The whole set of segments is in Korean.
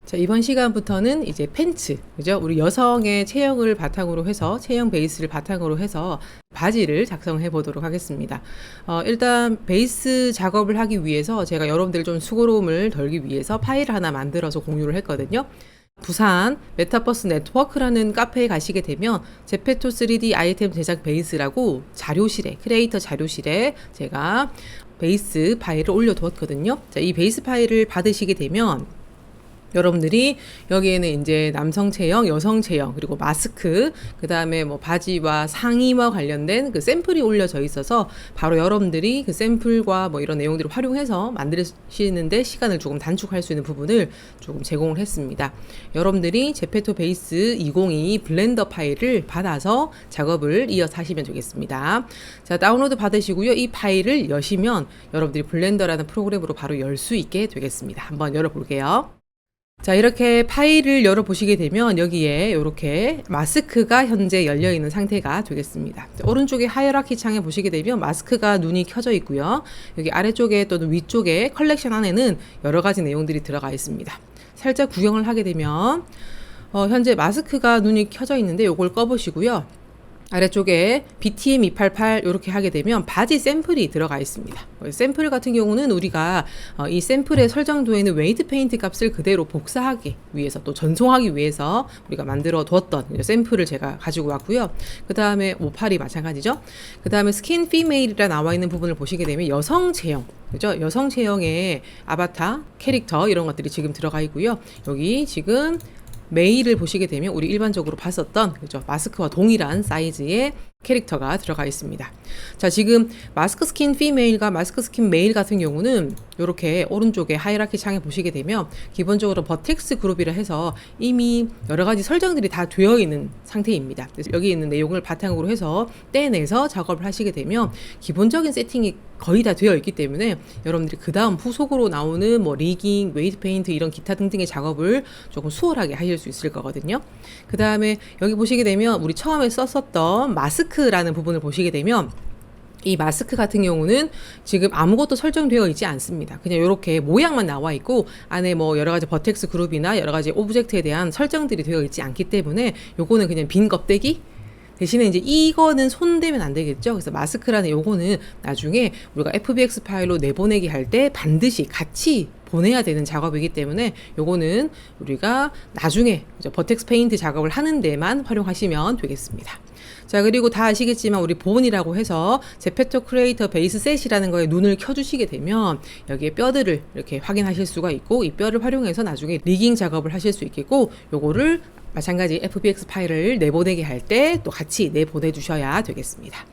자, 이번 시간부터는 이제 팬츠, 그죠? 우리 여성의 체형을 바탕으로 해서, 체형 베이스를 바탕으로 해서 바지를 작성해 보도록 하겠습니다. 일단 베이스 작업을 하기 위해서 제가 여러분들 좀 수고로움을 덜기 위해서 파일을 하나 만들어서 공유를 했거든요. 부산 메타버스 네트워크라는 카페에 가시게 되면 제페토 3D 아이템 제작 베이스라고 자료실에, 크리에이터 자료실에 제가 베이스 파일을 올려두었거든요. 자, 이 베이스 파일을 받으시게 되면 여러분들이 여기에는 이제 남성 체형, 여성 체형, 그리고 마스크, 그 다음에 뭐 바지와 상의와 관련된 그 샘플이 올려져 있어서 바로 여러분들이 그 샘플과 뭐 이런 내용들을 활용해서 만드시는데 시간을 조금 단축할 수 있는 부분을 조금 제공을 했습니다. 여러분들이 제페토 베이스 2022 블렌더 파일을 받아서 작업을 이어서 하시면 되겠습니다. 자, 다운로드 받으시고요. 이 파일을 여시면 여러분들이 블렌더라는 프로그램으로 바로 열 수 있게 되겠습니다. 한번 열어볼게요. 자, 이렇게 파일을 열어보시게 되면 여기에 이렇게 마스크가 현재 열려있는 상태가 되겠습니다. 오른쪽에 하이어라키 창에 보시게 되면 마스크가 눈이 켜져 있고요. 여기 아래쪽에 또는 위쪽에 컬렉션 안에는 여러 가지 내용들이 들어가 있습니다. 살짝 구경을 하게 되면 현재 마스크가 눈이 켜져 있는데 이걸 꺼보시고요. 아래쪽에 BTM 288 이렇게 하게 되면 바지 샘플이 들어가 있습니다. 샘플 같은 경우는 우리가 이 샘플에 설정되어 있는 웨이트 페인트 값을 그대로 복사하기 위해서 또 전송하기 위해서 우리가 만들어 두었던 샘플을 제가 가지고 왔고요. 그 다음에 58이 마찬가지죠. 그 다음에 스킨 피메일이라 나와 있는 부분을 보시게 되면 여성 체형, 그죠? 여성 체형의 아바타, 캐릭터 이런 것들이 지금 들어가 있고요. 여기 지금 메일을 보시게 되면 우리 일반적으로 봤었던, 그죠? 마스크와 동일한 사이즈의 캐릭터가 들어가 있습니다. 자, 지금 마스크 스킨 피메일과 마스크 스킨 메일 같은 경우는 이렇게 오른쪽에 하이라키 창에 보시게 되면 기본적으로 버텍스 그룹이라 해서 이미 여러 가지 설정들이 다 되어 있는 상태입니다. 그래서 여기 있는 내용을 바탕으로 해서 떼내서 작업을 하시게 되면 기본적인 세팅이 거의 다 되어 있기 때문에 여러분들이 그 다음 후속으로 나오는 뭐 리깅, 웨이트 페인트 이런 기타 등등의 작업을 조금 수월하게 하실 수 있을 거거든요. 그 다음에 여기 보시게 되면 우리 처음에 썼었던 마스크라는 부분을 보시게 되면 이 마스크 같은 경우는 지금 아무것도 설정되어 있지 않습니다. 그냥 이렇게 모양만 나와 있고 안에 뭐 여러 가지 버텍스 그룹이나 여러 가지 오브젝트에 대한 설정들이 되어 있지 않기 때문에 요거는 그냥 빈 껍데기 대신에 이제 이거는 손대면 안 되겠죠. 그래서 마스크라는 요거는 나중에 우리가 FBX 파일로 내보내기 할 때 반드시 같이 보내야 되는 작업이기 때문에 요거는 우리가 나중에 버텍스 페인트 작업을 하는 데만 활용하시면 되겠습니다. 자, 그리고 다 아시겠지만 우리 본이라고 해서 제페토 크리에이터 베이스 셋이라는 거에 눈을 켜주시게 되면 여기에 뼈들을 이렇게 확인하실 수가 있고 이 뼈를 활용해서 나중에 리깅 작업을 하실 수 있겠고 요거를 마찬가지 FBX 파일을 내보내게 할 때 또 같이 내보내 주셔야 되겠습니다.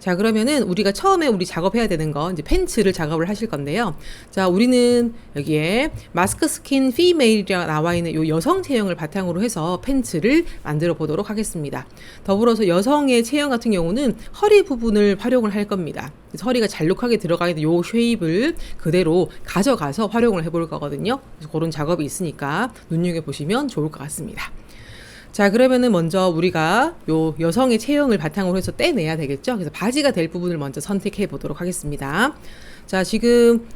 자, 그러면은 우리가 처음에 우리 작업해야 되는 건 이제 팬츠를 작업을 하실 건데요. 자, 우리는 여기에 마스크 스킨 피메일이라 나와 있는 요 여성 체형을 바탕으로 해서 팬츠를 만들어 보도록 하겠습니다. 더불어서 여성의 체형 같은 경우는 허리 부분을 활용을 할 겁니다. 그래서 허리가 잘록하게 들어가 있는 요 쉐입을 그대로 가져가서 활용을 해볼 거거든요. 그래서 그런 작업이 있으니까 눈여겨보시면 좋을 것 같습니다. 자, 그러면은 먼저 우리가 요 여성의 체형을 바탕으로 해서 떼내야 되겠죠. 그래서 바지가 될 부분을 먼저 선택해 보도록 하겠습니다. 자, 지금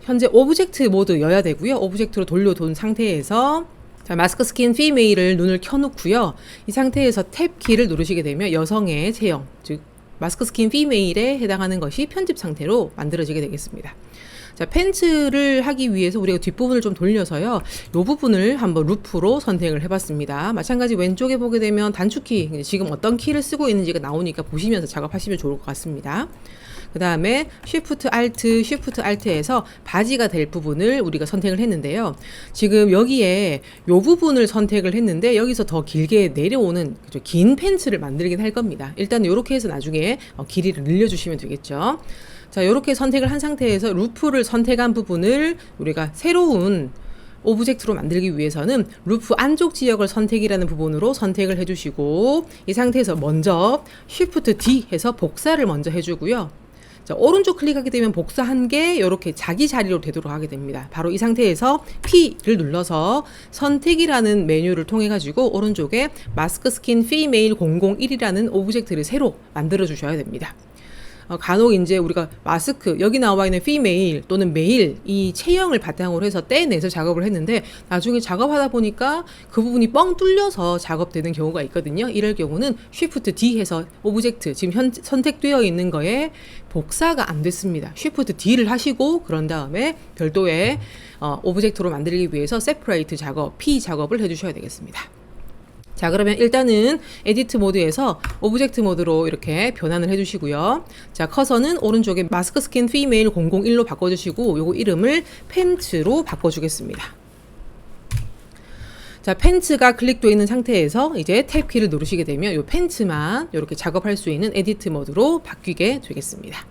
현재 오브젝트 모드여야 되고요. 오브젝트로 돌려둔 상태에서 자, 마스크 스킨 피메일을 눈을 켜놓고요. 이 상태에서 탭 키를 누르시게 되면 여성의 체형, 즉 마스크 스킨 피메일에 해당하는 것이 편집 상태로 만들어지게 되겠습니다. 자, 팬츠를 하기 위해서 우리가 뒷부분을 좀 돌려서요. 이 부분을 한번 루프로 선택을 해봤습니다. 마찬가지 왼쪽에 보게 되면 단축키, 지금 어떤 키를 쓰고 있는지가 나오니까 보시면서 작업하시면 좋을 것 같습니다. 그 다음에 Shift Alt에서 바지가 될 부분을 우리가 선택을 했는데요. 지금 여기에 이 부분을 선택을 했는데 여기서 더 길게 내려오는 긴 팬츠를 만들긴 할 겁니다. 일단 이렇게 해서 나중에 길이를 늘려주시면 되겠죠. 자, 이렇게 선택을 한 상태에서 루프를 선택한 부분을 우리가 새로운 오브젝트로 만들기 위해서는 루프 안쪽 지역을 선택이라는 부분으로 선택을 해주시고 이 상태에서 먼저 Shift D 해서 복사를 먼저 해주고요. 자, 오른쪽 클릭하게 되면 복사한 게 이렇게 자기 자리로 되도록 하게 됩니다. 바로 이 상태에서 P를 눌러서 선택이라는 메뉴를 통해 가지고 오른쪽에 마스크 스킨 피메일 001이라는 오브젝트를 새로 만들어 주셔야 됩니다. 간혹 이제 우리가 마스크 여기 나와 있는 female 또는 male 이 체형을 바탕으로 해서 떼내서 작업을 했는데 나중에 작업하다 보니까 그 부분이 뻥 뚫려서 작업되는 경우가 있거든요. 이럴 경우는 Shift D 해서 오브젝트 지금 선택되어 있는 거에 복사가 안 됐습니다. Shift D를 하시고 그런 다음에 별도의 오브젝트로 만들기 위해서 세퍼레이트 작업, P 작업을 해주셔야 되겠습니다. 자, 그러면 일단은 에디트 모드에서 오브젝트 모드로 이렇게 변환을 해주시고요. 자, 커서는 오른쪽에 마스크 스킨 피메일 001로 바꿔주시고 요거 이름을 펜츠로 바꿔주겠습니다. 자, 펜츠가 클릭되어 있는 상태에서 이제 탭 키를 누르시게 되면 요 펜츠만 이렇게 작업할 수 있는 에디트 모드로 바뀌게 되겠습니다.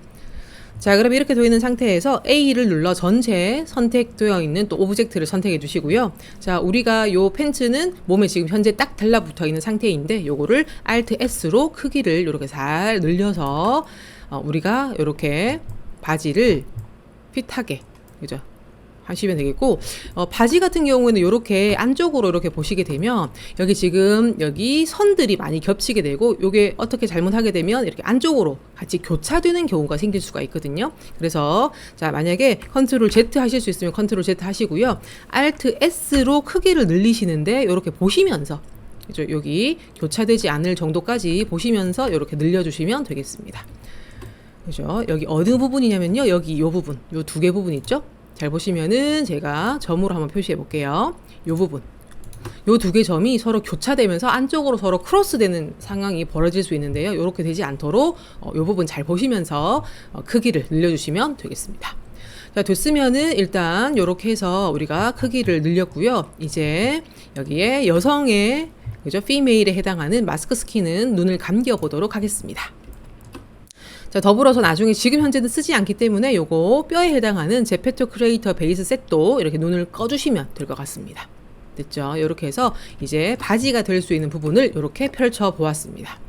자, 그럼 이렇게 되어 있는 상태에서 A를 눌러 전체 선택되어 있는 또 오브젝트를 선택해 주시고요. 자, 우리가 요 팬츠는 몸에 지금 현재 딱 달라붙어 있는 상태인데 요거를 Alt S로 크기를 이렇게 잘 늘려서 우리가 이렇게 바지를 핏하게, 그죠? 하시면 되겠고, 바지 같은 경우에는 이렇게 안쪽으로 이렇게 보시게 되면 여기 지금 여기 선들이 많이 겹치게 되고 요게 어떻게 잘못하게 되면 이렇게 안쪽으로 같이 교차되는 경우가 생길 수가 있거든요. 그래서 자, 만약에 컨트롤 Z 하실 수 있으면 컨트롤 Z 하시고요. Alt S로 크기를 늘리시는데 이렇게 보시면서 그죠? 여기 교차되지 않을 정도까지 보시면서 이렇게 늘려주시면 되겠습니다. 그죠? 여기 어느 부분이냐면요. 여기 요 부분, 요 두 개 부분 있죠? 잘 보시면은 제가 점으로 한번 표시해 볼게요. 요 부분. 요 두 개 점이 서로 교차되면서 안쪽으로 서로 크로스되는 상황이 벌어질 수 있는데요. 이렇게 되지 않도록 요 부분 잘 보시면서 크기를 늘려주시면 되겠습니다. 자, 됐으면은 일단 요렇게 해서 우리가 크기를 늘렸고요. 이제 여기에 여성의 그죠? 피메일에 해당하는 마스크 스킨은 눈을 감겨 보도록 하겠습니다. 자, 더불어서 나중에 지금 현재는 쓰지 않기 때문에 요거 뼈에 해당하는 제페토 크리에이터 베이스 셋도 이렇게 눈을 꺼주시면 될 것 같습니다. 됐죠? 이렇게 해서 이제 바지가 될 수 있는 부분을 이렇게 펼쳐 보았습니다.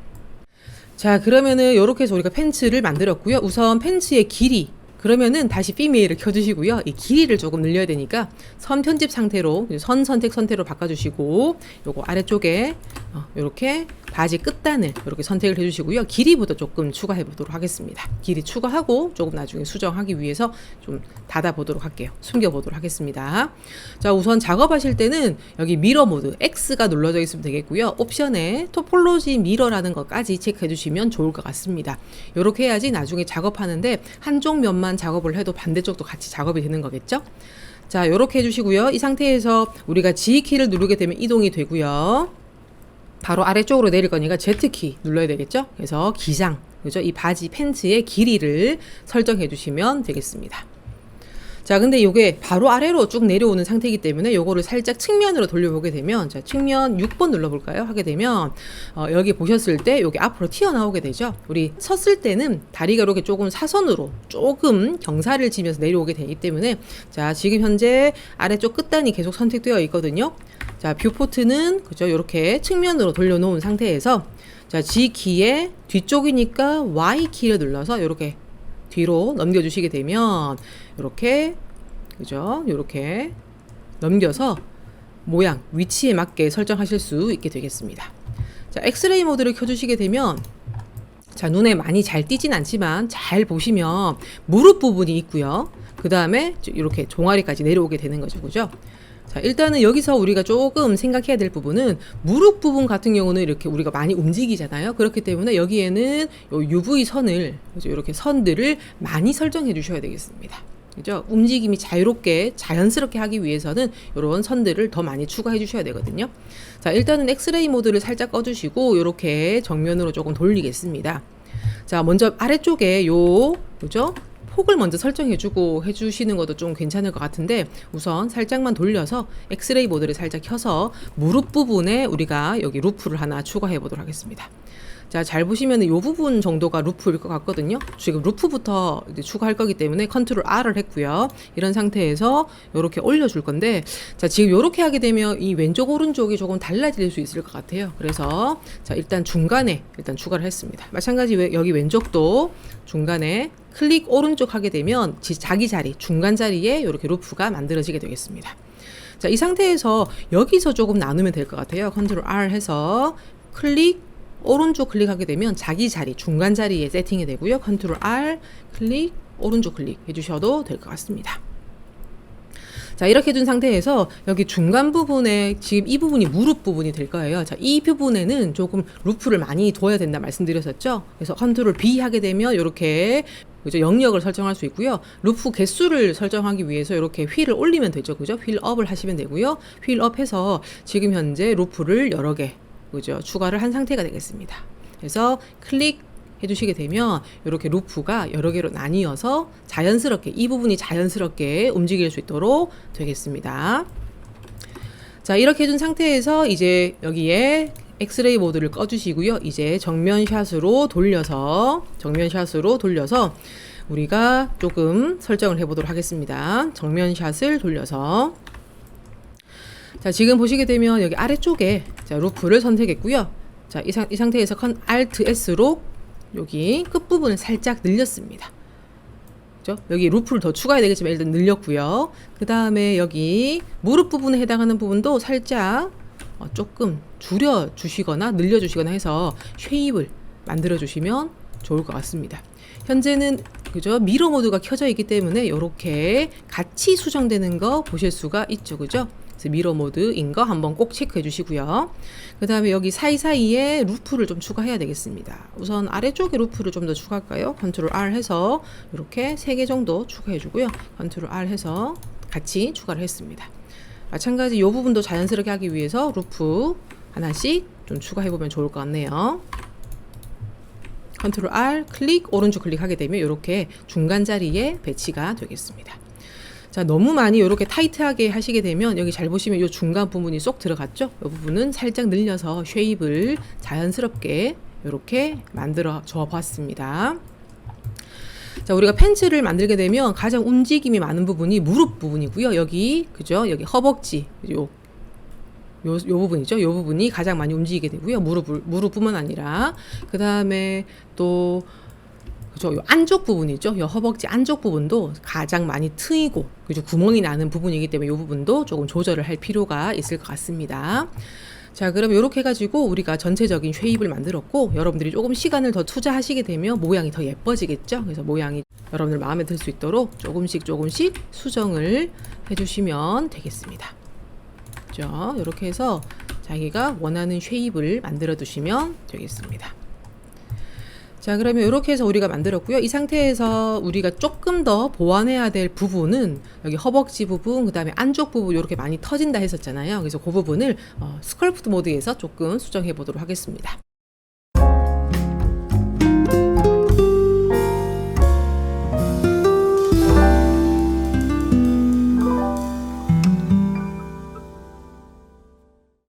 자, 그러면은 이렇게 해서 우리가 팬츠를 만들었고요. 우선 팬츠의 길이 그러면은 다시 피메일을 켜주시고요. 이 길이를 조금 늘려야 되니까 선 편집 상태로 선 선택 상태로 바꿔주시고 요거 아래쪽에 이렇게 바지 끝단을 이렇게 선택을 해주시고요. 길이부터 조금 추가해 보도록 하겠습니다. 길이 추가하고 조금 나중에 수정하기 위해서 좀 닫아 보도록 할게요. 숨겨 보도록 하겠습니다. 자, 우선 작업하실 때는 여기 미러 모드 X가 눌러져 있으면 되겠고요. 옵션에 토폴로지 미러라는 것까지 체크해 주시면 좋을 것 같습니다. 이렇게 해야지 나중에 작업하는데 한쪽 면만 작업을 해도 반대쪽도 같이 작업이 되는 거겠죠? 자, 이렇게 해주시고요. 이 상태에서 우리가 G키를 누르게 되면 이동이 되고요. 바로 아래쪽으로 내릴 거니까 Z키 눌러야 되겠죠? 그래서 기장, 그죠? 이 바지 팬츠의 길이를 설정해 주시면 되겠습니다. 자, 근데 이게 바로 아래로 쭉 내려오는 상태이기 때문에 요거를 살짝 측면으로 돌려보게 되면, 자, 측면 6번 눌러볼까요? 하게 되면, 여기 보셨을 때 여기 앞으로 튀어나오게 되죠? 우리 섰을 때는 다리가 이렇게 조금 사선으로 조금 경사를 지면서 내려오게 되기 때문에, 자, 지금 현재 아래쪽 끝단이 계속 선택되어 있거든요. 자, 뷰포트는, 그죠? 이렇게 측면으로 돌려놓은 상태에서, 자, G키의 뒤쪽이니까 Y키를 눌러서 이렇게 뒤로 넘겨주시게 되면 이렇게 그죠? 이렇게 넘겨서 모양, 위치에 맞게 설정하실 수 있게 되겠습니다. 자, 엑스레이 모드를 켜주시게 되면 자, 눈에 많이 잘 띄진 않지만 잘 보시면 무릎 부분이 있고요. 그 다음에 이렇게 종아리까지 내려오게 되는 거죠. 그죠? 자, 일단은 여기서 우리가 조금 생각해야 될 부분은 무릎 부분 같은 경우는 이렇게 우리가 많이 움직이잖아요. 그렇기 때문에 여기에는 요 UV 선을 이렇게 선들을 많이 설정해 주셔야 되겠습니다. 그죠? 움직임이 자유롭게 자연스럽게 하기 위해서는 이런 선들을 더 많이 추가해 주셔야 되거든요. 자, 일단은 엑스레이 모드를 살짝 꺼주시고 이렇게 정면으로 조금 돌리겠습니다. 자, 먼저 아래쪽에 그죠? 폭을 먼저 설정해주고 해주시는 것도 좀 괜찮을 것 같은데 우선 살짝만 돌려서 엑스레이 모드를 살짝 켜서 무릎 부분에 우리가 여기 루프를 하나 추가해 보도록 하겠습니다. 자, 잘 보시면 이 부분 정도가 루프일 것 같거든요. 지금 루프부터 이제 추가할 거기 때문에 컨트롤 R을 했고요. 이런 상태에서 이렇게 올려줄 건데 자, 지금 이렇게 하게 되면 이 왼쪽 오른쪽이 조금 달라질 수 있을 것 같아요. 그래서 자, 일단 중간에 일단 추가를 했습니다. 마찬가지 여기 왼쪽도 중간에 클릭 오른쪽 하게 되면 자기 자리, 중간 자리에 이렇게 루프가 만들어지게 되겠습니다. 자, 이 상태에서 여기서 조금 나누면 될 것 같아요. 컨트롤 R 해서 클릭 오른쪽 클릭하게 되면 자기 자리, 중간 자리에 세팅이 되고요. 컨트롤 R 클릭, 오른쪽 클릭 해주셔도 될 것 같습니다. 자, 이렇게 해준 상태에서 여기 중간 부분에 지금 이 부분이 무릎 부분이 될 거예요. 자, 이 부분에는 조금 루프를 많이 둬야 된다 말씀드렸었죠. 그래서 컨트롤 B 하게 되면 이렇게 그죠? 영역을 설정할 수 있고요. 루프 개수를 설정하기 위해서 이렇게 휠을 올리면 되죠. 그죠? 휠 업을 하시면 되고요. 휠 업해서 지금 현재 루프를 여러 개 그죠? 추가를 한 상태가 되겠습니다. 그래서 클릭 해주시게 되면 이렇게 루프가 여러 개로 나뉘어서 자연스럽게 이 부분이 자연스럽게 움직일 수 있도록 되겠습니다. 자, 이렇게 해준 상태에서 이제 여기에 엑스레이 모드를 꺼주시고요. 이제 정면샷으로 돌려서 우리가 조금 설정을 해보도록 하겠습니다. 정면샷을 돌려서 자, 지금 보시게 되면 여기 아래쪽에 자, 루프를 선택했고요. 자, 이 상태에서 Alt S로 여기 끝부분을 살짝 늘렸습니다. 그죠? 여기 루프를 더 추가해야 되겠지만 일단 늘렸고요. 그 다음에 여기 무릎 부분에 해당하는 부분도 살짝 조금 줄여주시거나 늘려주시거나 해서 쉐입을 만들어주시면 좋을 것 같습니다. 현재는 그죠? 미러 모드가 켜져 있기 때문에 이렇게 같이 수정되는 거 보실 수가 있죠. 그죠? 그래서 미러 모드인 거 한번 꼭 체크해 주시고요. 그 다음에 여기 사이사이에 루프를 좀 추가해야 되겠습니다. 우선 아래쪽에 루프를 좀 더 추가할까요? 컨트롤 R 해서 이렇게 3개 정도 추가해 주고요. 컨트롤 R 해서 같이 추가를 했습니다. 마찬가지 이 부분도 자연스럽게 하기 위해서 루프 하나씩 좀 추가해 보면 좋을 것 같네요. 컨트롤 R 클릭, 오른쪽 클릭하게 되면 이렇게 중간 자리에 배치가 되겠습니다. 자, 너무 많이 이렇게 타이트하게 하시게 되면 여기 잘 보시면 이 중간 부분이 쏙 들어갔죠? 이 부분은 살짝 늘려서 쉐입을 자연스럽게 이렇게 만들어 줘 봤습니다. 자, 우리가 팬츠를 만들게 되면 가장 움직임이 많은 부분이 무릎 부분이고요. 여기 그죠? 여기 허벅지 요 부분이죠. 요 부분이 가장 많이 움직이게 되고요. 무릎뿐만 아니라 그 다음에 또 그죠? 요 안쪽 부분이죠. 요 허벅지 안쪽 부분도 가장 많이 트이고 그죠? 구멍이 나는 부분이기 때문에 요 부분도 조금 조절을 할 필요가 있을 것 같습니다. 자, 그럼 이렇게 해가지고 우리가 전체적인 쉐입을 만들었고 여러분들이 조금 시간을 더 투자하시게 되면 모양이 더 예뻐지겠죠. 그래서 모양이 여러분들 마음에 들 수 있도록 조금씩 수정을 해주시면 되겠습니다. 그죠? 이렇게 해서 자기가 원하는 쉐입을 만들어 두시면 되겠습니다. 자, 그러면 이렇게 해서 우리가 만들었고요. 이 상태에서 우리가 조금 더 보완해야 될 부분은 여기 허벅지 부분, 그 다음에 안쪽 부분 이렇게 많이 터진다 했었잖아요. 그래서 그 부분을 스컬프트 모드에서 조금 수정해 보도록 하겠습니다.